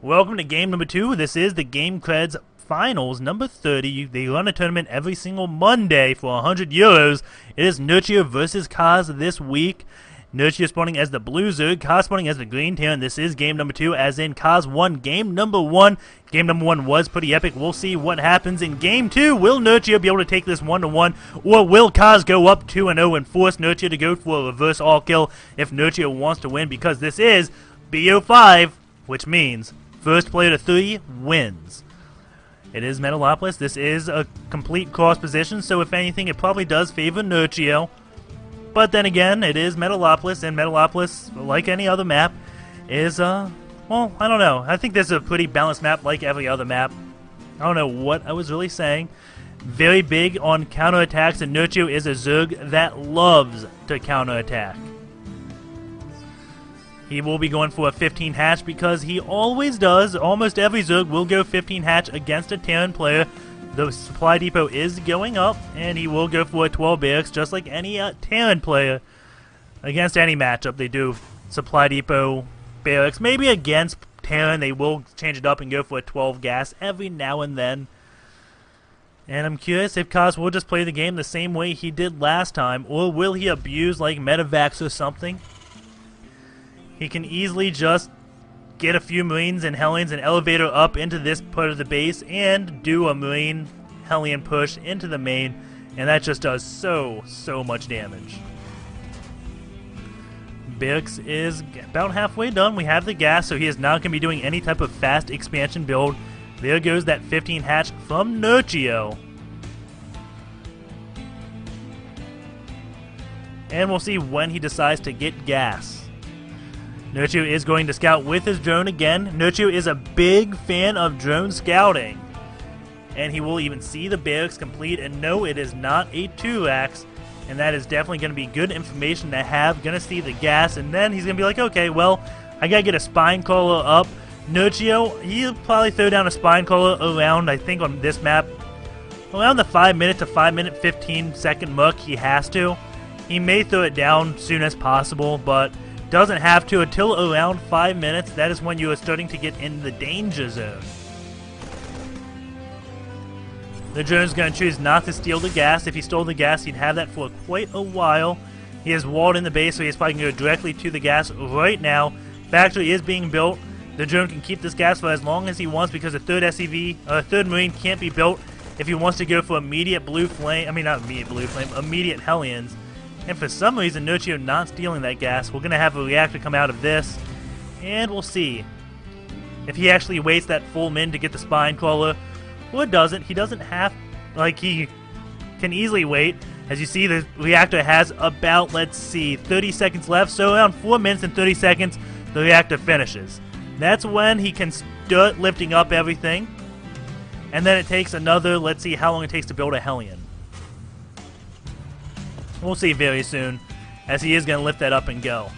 Welcome to game number 2. This is the GameCreds Finals number 30. They run a tournament every single Monday for 100 euros. It is Nerchio versus Kaz this week. Nerchio spawning as the blue Zerg, Kaz spawning as the green Terran. This is game number 2, as in Kaz won game number 1. Game number 1 was pretty epic. We'll see what happens in game 2. Will Nerchio be able to take this 1-1, or will Kaz go up 2-0 and force Nerchio to go for a reverse all kill if Nerchio wants to win? Because this is BO5, which means first player to 3 wins. It is Metalopolis. This is a complete cross position, so if anything, it probably does favor Nerchio. But then again, it is Metalopolis, and Metalopolis, like any other map, is, well, I don't know. I think this is a pretty balanced map like every other map. I don't know what I was really saying. Very big on counterattacks, and Nerchio is a Zerg that loves to counterattack. He will be going for a 15 hatch because he always does. Almost every Zerg will go 15 hatch against a Terran player. The supply depot is going up, and he will go for a 12 barracks just like any Terran player. Against any matchup, they do supply depot barracks. Maybe against Terran, they will change it up and go for a 12 gas every now and then. And I'm curious if Kaz will just play the game the same way he did last time, or will he abuse like Metavax or something? He can easily just get a few Marines and Hellions and elevator up into this part of the base and do a Marine Hellion push into the main, and that just does so much damage. Barracks is about halfway done. We have the gas, so he is not going to be doing any type of fast expansion build. There goes that 15 hatch from Nerchio. And we'll see when he decides to get gas. Nerchio is going to scout with his drone again. Nerchio is a big fan of drone scouting. And he will even see the barracks complete, and no, it is not a 2-ax. And that is definitely going to be good information to have. Going to see the gas, and then he's going to be like, okay, well, I got to get a spine crawler up. Nerchio, he'll probably throw down a spine crawler around, I think on this map, around the 5 minute to 5 minute 15 second mark. He has to. He may throw it down soon as possible, but doesn't have to until around 5 minutes. That is when you are starting to get in the danger zone. The drone's going to choose not to steal the gas. If he stole the gas, he'd have that for quite a while. He has walled in the base, so he's probably going to go directly to the gas right now. Factory is being built. The drone can keep this gas for as long as he wants because a third SCV, a third Marine can't be built if he wants to go for immediate blue flame. I mean, not immediate blue flame, immediate Hellions. And for some reason, Nerchio not stealing that gas. We're going to have a reactor come out of this, and we'll see if he actually waits that full min to get the spine crawler, or doesn't. He doesn't have, like, he can easily wait. As you see, the reactor has about, let's see, 30 seconds left, so around 4 minutes and 30 seconds, the reactor finishes. That's when he can start lifting up everything, and then it takes another, let's see how long it takes to build a Hellion. We'll see very soon, as he is going to lift that up and go.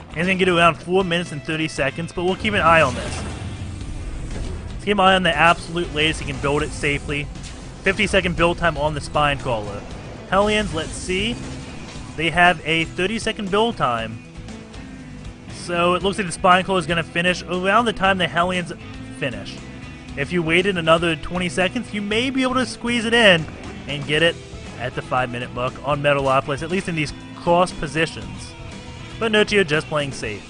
He's going to get around 4 minutes and 30 seconds, but we'll keep an eye on this. Let's keep an eye on the absolute latest. He can build it safely. 50-second build time on the spine crawler. Hellions, let's see. They have a 30-second build time. So it looks like the spine crawler is going to finish around the time the Hellions finish. If you waited another 20 seconds, you may be able to squeeze it in and get it at the 5-minute mark on Metalopolis, at least in these cross positions. But Nerchio just playing safe.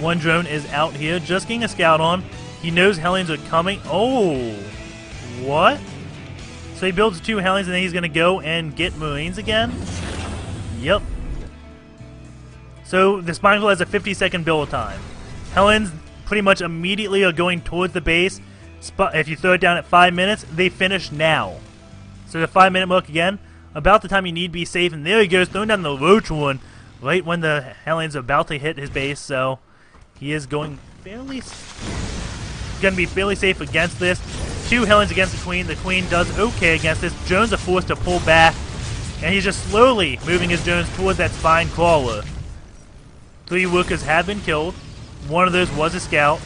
One drone is out here, just getting a scout on. He knows Hellions are coming. Oh, what? So he builds 2 Hellions and then he's going to go and get Marines again? Yep. So the spine crawler has a 50-second build time. Hellions pretty much immediately are going towards the base. If you throw it down at 5 minutes, they finish now. So the 5-minute mark again, about the time you need to be safe, and there he goes, throwing down the roach one right when the Hellions are about to hit his base. So he is going to be fairly safe against this. 2 Hellions against the Queen. The Queen does okay against this. Drones are forced to pull back, and he's just slowly moving his drones towards that spine crawler. 3 workers have been killed. One of those was a scout.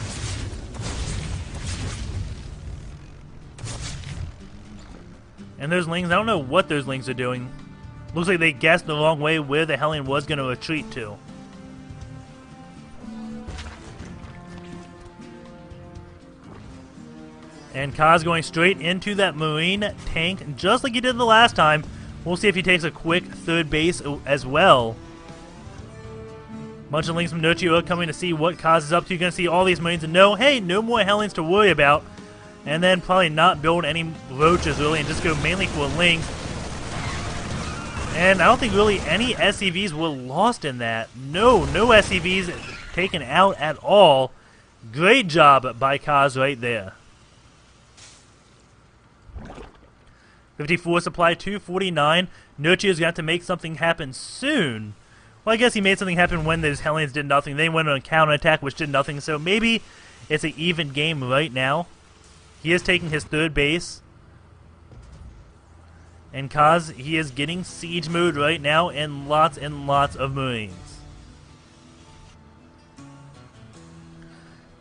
And those lings, I don't know what those lings are doing. Looks like they guessed the wrong way where the Hellion was going to retreat to. And Kaz going straight into that Marine tank, just like he did the last time. We'll see if he takes a quick third base as well. Bunch of links from Nerchio are coming to see what Kaz is up to. You're going to see all these Marines and know, hey, no more Hellions to worry about. And then probably not build any Roaches really and just go mainly for links. And I don't think really any SCVs were lost in that. No SCVs taken out at all. Great job by Kaz right there. 54 supply, 249. Nerchio's got to make something happen soon. Well, I guess he made something happen when those Hellions did nothing. They went on a counterattack, which did nothing, so maybe it's an even game right now. He is taking his third base. And Kaz, he is getting siege mode right now and lots of Marines.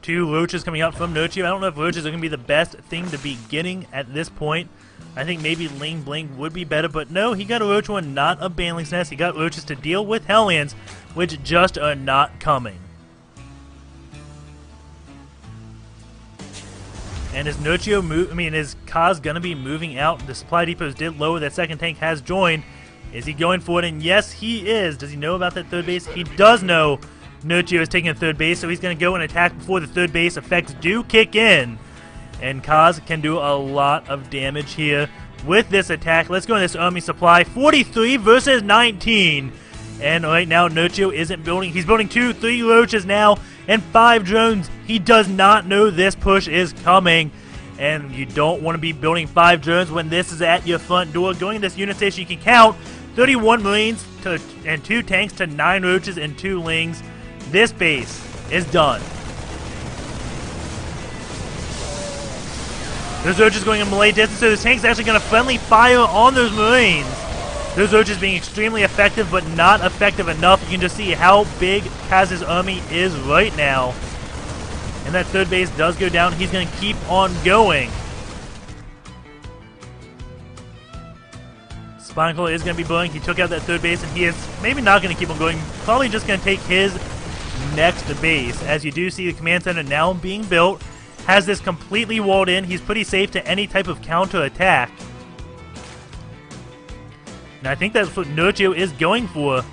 2 Roaches coming out from Nerchio. I don't know if Roaches are going to be the best thing to be getting at this point. I think maybe Ling Bling would be better, but no, he got a Roach one, not a Banling's Nest. He got Roaches to deal with Hellions, which just are not coming. And is is Kaz going to be moving out? The supply depots did lower. That second tank has joined. Is he going for it? And yes, he is. Does he know about that third base? He does know Nerchio is taking a third base, so he's going to go and attack before the third base effects do kick in. And Kaz can do a lot of damage here with this attack. Let's go in this army supply. 43 versus 19. And right now, Nerchio isn't building. He's building 2, 3 Roaches now, and 5 drones. He does not know this push is coming. And you don't want to be building 5 drones when this is at your front door. Going to this unit station, you can count 31 Marines and 2 tanks to 9 Roaches and 2 Lings. This base is done. Those Roaches going in melee distance, so the tank's actually going to friendly fire on those Marines. Those Roaches being extremely effective, but not effective enough. You can just see how big Kaz's army is right now. And that third base does go down. He's going to keep on going. Spineclaw is going to be blowing. He took out that third base, and he is maybe not going to keep on going. Probably just going to take his next base. As you do see the command center now being built. Has this completely walled in. He's pretty safe to any type of counter-attack. And I think that's what Nerchio is going for.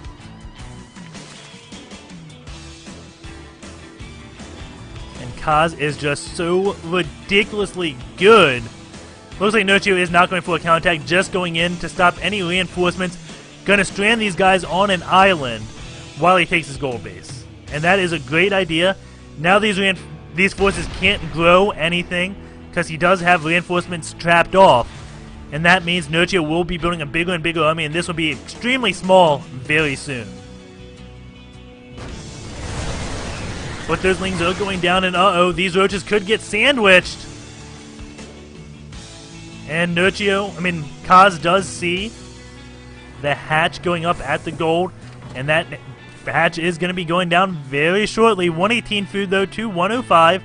And Kaz is just so ridiculously good. Looks like Nerchio is not going for a counterattack, just going in to stop any reinforcements. Gonna strand these guys on an island while he takes his gold base. And that is a great idea. Now these forces can't grow anything because he does have reinforcements trapped off. And that means Nerchio will be building a bigger and bigger army, and this will be extremely small very soon. But those Lings are going down, and uh-oh, these Roaches could get sandwiched. And Kaz does see the hatch going up at the gold, and that hatch is going to be going down very shortly. 118 food, though, to 105.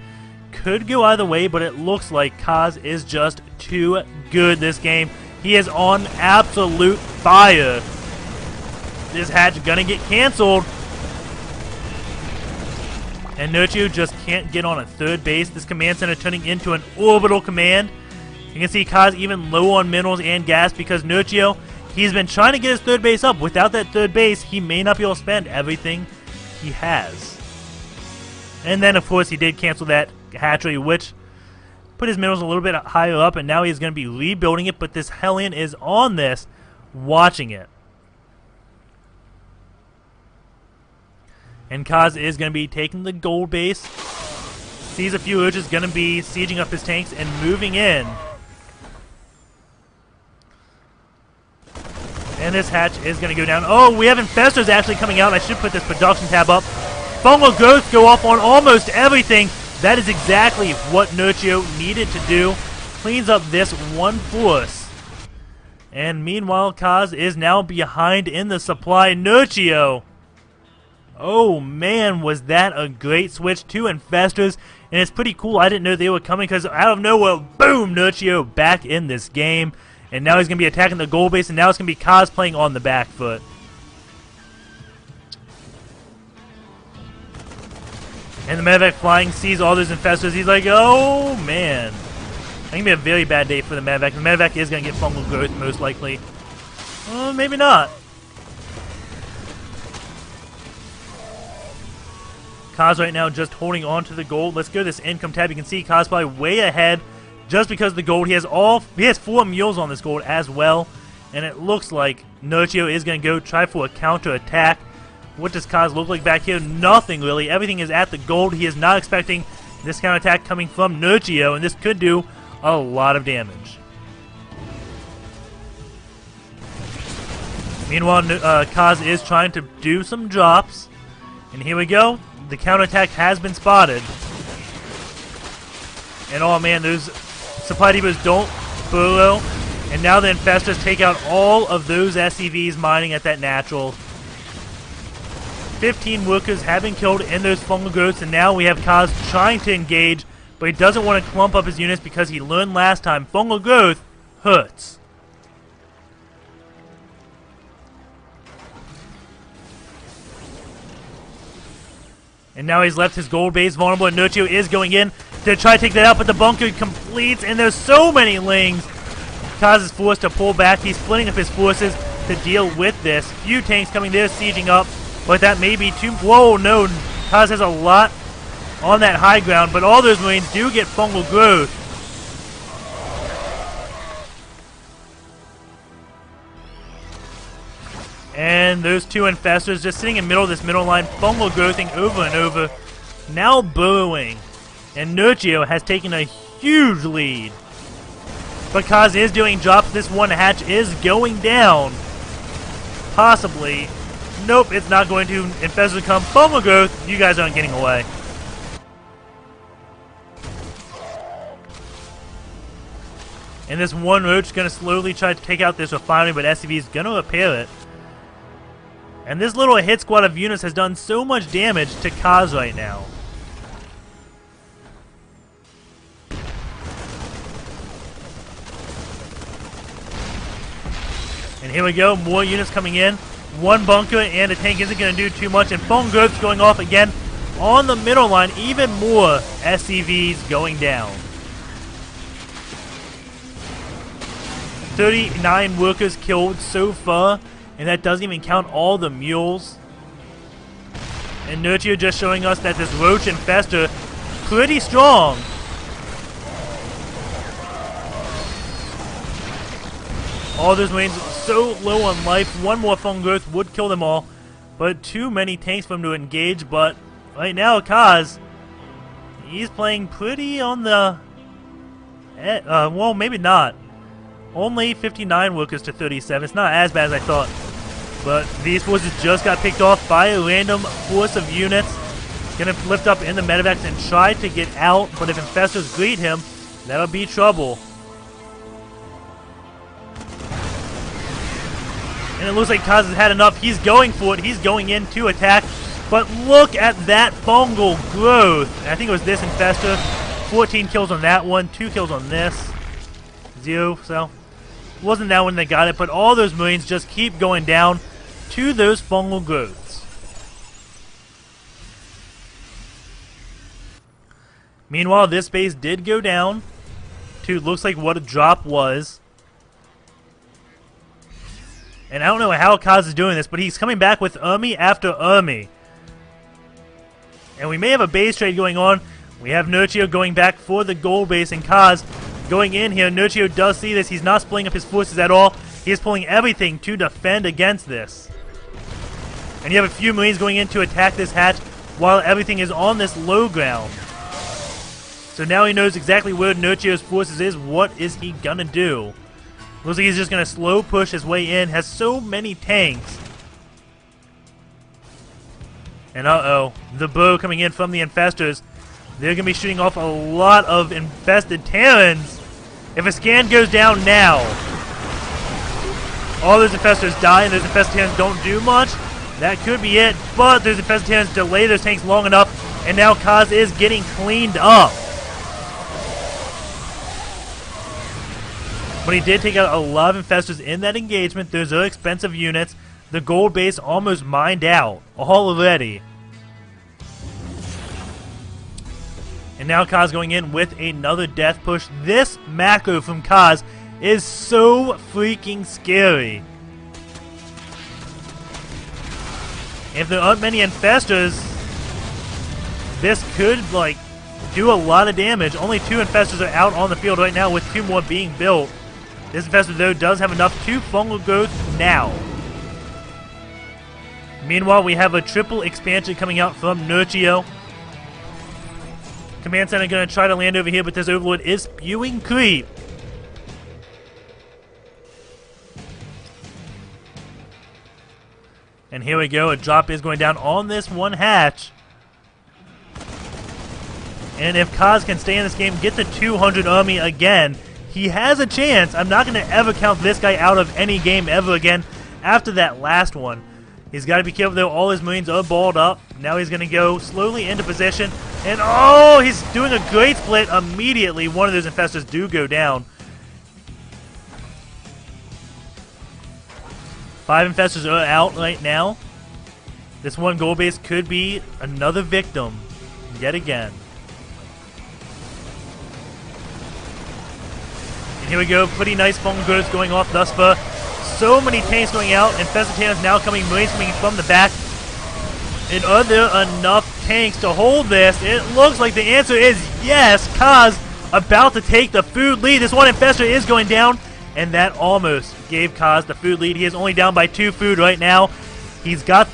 Could go either way, but it looks like Kaz is just too good this game. He is on absolute fire. This hatch gonna get canceled. And Nerchio just can't get on a third base. This command center turning into an orbital command. You can see Kaz even low on minerals and gas because Nerchio, he's been trying to get his third base up. Without that third base, he may not be able to spend everything he has. And then, of course, he did cancel that hatchery, which put his minerals a little bit higher up, and now he's going to be rebuilding it, but this Hellion is on this, watching it. And Kaz is going to be taking the gold base. Sees a few Roaches, going to be sieging up his tanks and moving in. And this hatch is going to go down. Oh, we have infestors actually coming out. I should put this production tab up. Fungal growth go off on almost everything. That is exactly what Nerchio needed to do. Cleans up this one force. And meanwhile, Kaz is now behind in the supply. Nerchio. Oh man, was that a great switch to infestors. And it's pretty cool. I didn't know they were coming because out of nowhere, boom, Nerchio back in this game. And now he's going to be attacking the gold base, and now it's going to be Kaz playing on the back foot. And the medevac flying, sees all those infestors. He's like, oh, man. It's going to be a very bad day for the medevac. The medevac is going to get fungal growth, most likely. Maybe not. Kaz right now just holding on to the gold. Let's go to this income tab. You can see Kaz probably way ahead just because of the gold. He has 4 mules on this gold as well. And it looks like Nerchio is going to go try for a counter attack. What does Kaz look like back here? Nothing really. Everything is at the gold. He is not expecting this counter attack coming from Nerchio, and this could do a lot of damage. Meanwhile, Kaz is trying to do some drops. And here we go. The counterattack has been spotted. And oh man, those supply depots don't burrow. And now the infestors take out all of those SCVs mining at that natural. 15 workers have been killed in those fungal growths, and now we have Kaz trying to engage, but he doesn't want to clump up his units because he learned last time fungal growth hurts. And now he's left his gold base vulnerable, and Nerchio is going in to try to take that out, but the bunker completes, and there's so many lings. Kaz is forced to pull back. He's splitting up his forces to deal with this. Few tanks coming there, sieging up, but that may be too... Whoa, no. Kaz has a lot on that high ground, but all those Marines do get fungal growth. And those 2 infestors just sitting in the middle of this middle line, fungal growthing over and over, now burrowing. And Nerchio has taken a huge lead. But Kaz is doing drops. This one hatch is going down. Possibly. Nope, it's not going to. Infestors come. Fungal growth. You guys aren't getting away. And this one roach is going to slowly try to take out this refinery, but SCV is going to repair it. And this little hit squad of units has done so much damage to Kaz right now. And here we go, more units coming in. One bunker and a tank isn't going to do too much. And fungal growth's going off again on the middle line. Even more SCVs going down. 39 workers killed so far. And that doesn't even count all the mules. And Nerchio just showing us that this roach infestor pretty strong. All those Marines so low on life. One more fungal growth would kill them all. But too many tanks for him to engage. But right now, Kaz, he's playing pretty on the... well, maybe not. Only 59 workers to 37. It's not as bad as I thought. But these forces just got picked off by a random force of units. Gonna lift up in the medevacs and try to get out. But if infestors greet him, that'll be trouble. And it looks like Kaz has had enough. He's going for it. He's going in to attack. But look at that fungal growth. I think it was this infestor. 14 kills on that one. 2 kills on this. 0. So, it wasn't that one that got it. But all those Marines just keep going down to those fungal growths. Meanwhile, this base did go down to looks like what a drop was. And I don't know how Kaz is doing this, but he's coming back with army after army. And we may have a base trade going on. We have Nerchio going back for the gold base, and Kaz going in here. Nerchio does see this. He's not splitting up his forces at all. He is pulling everything to defend against this. And you have a few Marines going in to attack this hatch while everything is on this low ground. So now he knows exactly where Nerchio's forces is. What is he gonna do? Looks like he's just gonna slow push his way in. Has so many tanks. And uh-oh, the bow coming in from the infestors. They're gonna be shooting off a lot of infested Terrans. If a scan goes down now, all those infestors die and those infested Terrans don't do much. That could be it, but those infested Terrans delay those tanks long enough, and now Kaz is getting cleaned up. But he did take out a lot of infestors in that engagement. Those are expensive units. The gold base almost mined out already. And now Kaz going in with another death push. This macro from Kaz is so freaking scary. If there aren't many infestors, this could, like, do a lot of damage. Only 2 infestors are out on the field right now with 2 more being built. This infestor, though, does have enough to fungal growth now. Meanwhile, we have a triple expansion coming out from Nerchio. Command Center going to try to land over here, but this Overlord is spewing creep. And here we go, a drop is going down on this one hatch. And if Kaz can stay in this game, get the 200 army again, he has a chance. I'm not going to ever count this guy out of any game ever again after that last one. He's got to be careful though, all his Marines are balled up. Now he's going to go slowly into position. And oh, he's doing a great split immediately. One of those infestors do go down. 5 infestors are out right now. This one gold base could be another victim yet again. And here we go, pretty nice fungal growth going off thus far. So many tanks going out, and Infestatanus now coming, Marines coming from the back. And are there enough tanks to hold this? It looks like the answer is yes. Kaz about to take the food lead. This one infestor is going down, and that almost gave Kaz the food lead. He is only down by 2 food right now. He's got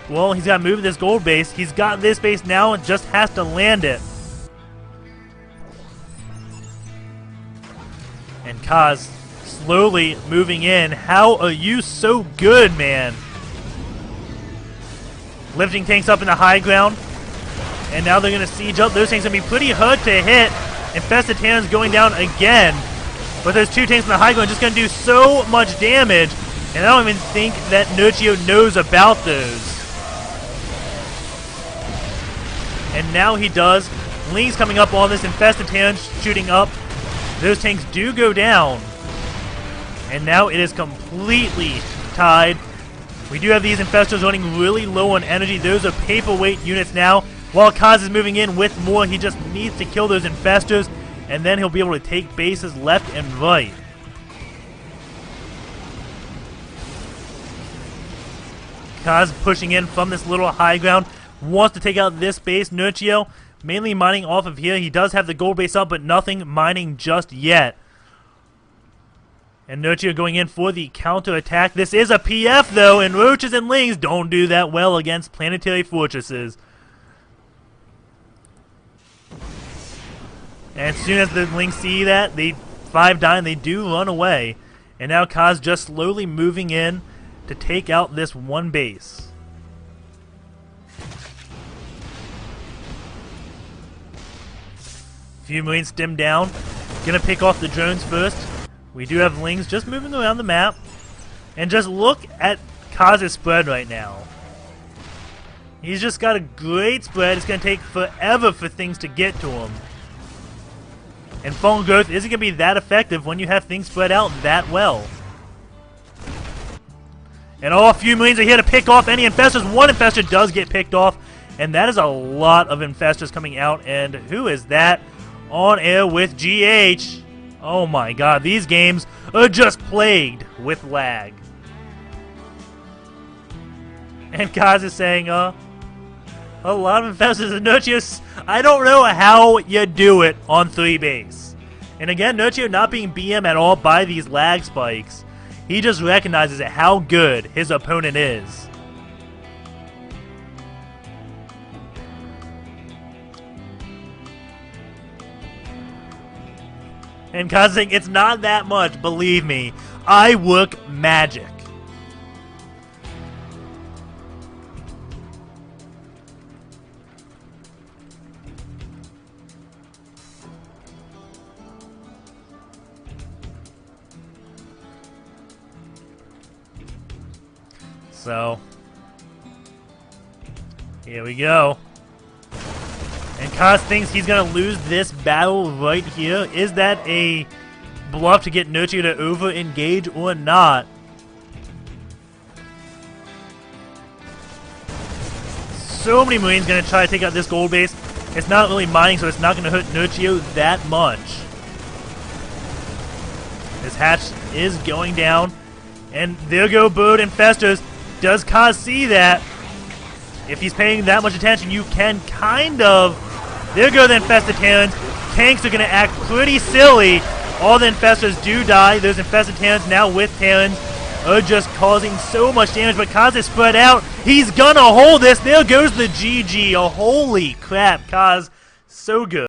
to move this gold base. He's got this base now and just has to land it. And Kaz slowly moving in. How are you so good, man? Lifting tanks up in the high ground. And now they're going to siege up. Those tanks are going to be pretty hard to hit. Infestatanus going down again. But those 2 tanks in the high ground are just going to do so much damage. And I don't even think that Nerchio knows about those. And now he does. Ling's coming up on this. Infestatanus shooting up. Those tanks do go down. And now it is completely tied. We do have these infestors running really low on energy. Those are paperweight units now. While Kaz is moving in with more, he just needs to kill those infestors, and then he'll be able to take bases left and right. Kaz pushing in from this little high ground. Wants to take out this base. Nerchio mainly mining off of here. He does have the gold base up, but nothing mining just yet. And Nerchio going in for the counter-attack. This is a PF, though, and Roaches and Lings don't do that well against planetary fortresses. And as soon as the Lings see that, the 5 die, and they do run away. And now Kaz just slowly moving in to take out this one base. Few Marines stem down. Gonna pick off the drones first. We do have Lings just moving around the map. And just look at Kaz's spread right now. He's just got a great spread. It's gonna take forever for things to get to him. And fungal growth isn't gonna be that effective when you have things spread out that well. And a few Marines are here to pick off any infestors. One infestor does get picked off. And that is a lot of infestors coming out. And who is that? On air with GH. Oh my god, these games are just plagued with lag. And Kaz is saying, a lot of infestors and Nerchio. I don't know how you do it on 3 base. And again, Nerchio not being BM at all by these lag spikes. He just recognizes how good his opponent is. And Kaz saying, it's not that much, believe me. I work magic. So, here we go. And Kaz thinks he's going to lose this battle right here. Is that a bluff to get Nerchio to over-engage or not. So many Marines going to try to take out this gold base. It's not really mining, so it's not going to hurt Nerchio that much. This hatch is going down. And there go Bird and Festers. Does Kaz see that? If he's paying that much attention, you can kind of... There go the Infested Terrans. Tanks are going to act pretty silly. All the Infestors do die. Those Infested Terrans now with Terrans are just causing so much damage. But Kaz is spread out. He's going to hold this. There goes the GG. Oh, holy crap. Kaz, so good.